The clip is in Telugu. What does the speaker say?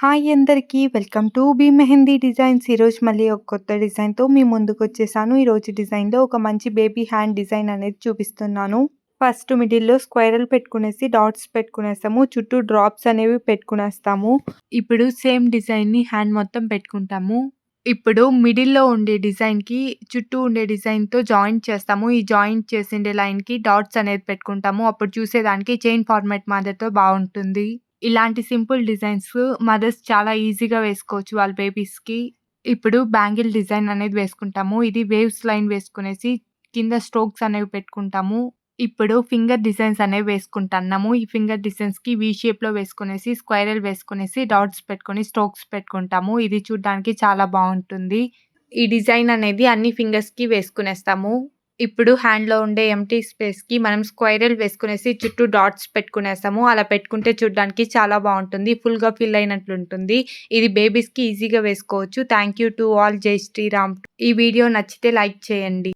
హాయ్ అందరికీ welcome to B Mehndi designs. ఈరోజు మళ్ళీ ఒక కొత్త డిజైన్‌తో మీ ముందుకొచ్చేసాను. ఈరోజు డిజైన్‌లో ఒక మంచి బేబీ హ్యాండ్ డిజైన్ అనేది చూపిస్తున్నాను. ఫస్ట్ మిడిల్‌లో స్క్వైరల్ పెట్టుకునేసి డాట్స్ పెట్టుకునేస్తాము. చుట్టూ డ్రాప్స్ అనేవి పెట్టుకునేస్తాము. ఇప్పుడు సేమ్ డిజైన్‌ని హ్యాండ్ మొత్తం పెట్టుకుంటాము. ఇప్పుడు మిడిల్‌లో ఉండే డిజైన్‌కి చుట్టూ ఉండే డిజైన్‌తో జాయింట్ చేస్తాము. ఈ జాయింట్ చేసిండే లైన్‌కి డాట్స్ అనేది పెట్టుకుంటాము. అప్పుడు చూసేదానికి చైన్ ఫార్మాట్ మాదిరితో బావుంటుంది. ఇలాంటి సింపుల్ డిజైన్స్ మదర్స్ చాలా ఈజీగా వేసుకోవచ్చు వాళ్ళ బేబీస్‌కి. ఇప్పుడు బ్యాంగిల్ డిజైన్ అనేది వేసుకుంటాము. ఇది వేవ్స్ లైన్ వేసుకునేసి కింద స్ట్రోక్స్ అనేవి పెట్టుకుంటాము. ఇప్పుడు ఫింగర్ డిజైన్స్ అనేవి వేసుకుంటున్నాము. ఈ ఫింగర్ డిజైన్స్‌కి వి షేప్‌లో వేసుకునేసి, స్క్వైరల్ వేసుకునేసి, డాట్స్ పెట్టుకొని స్ట్రోక్స్ పెట్టుకుంటాము. ఇది చూడ్డానికి చాలా బావుంటుంది. ఈ డిజైన్ అనేది అన్ని ఫింగర్స్‌కి వేసుకునేస్తాము. ఇప్పుడు హ్యాండ్‌లో ఉండే ఎంప్టీ స్పేస్‌కి మనం స్క్వైరల్ వేసుకునేసి చుట్టూ డాట్స్ పెట్టుకునేస్తాము. అలా పెట్టుకుంటే చూడ్డానికి చాలా బావుంటుంది. ఫుల్‌గా ఫిల్ అయినట్లుంటుంది. ఇది బేబీస్‌కి ఈజీగా వేసుకోవచ్చు. Thank you to all. జై శ్రీరామ్. ఈ వీడియో నచ్చితే లైక్ చేయండి.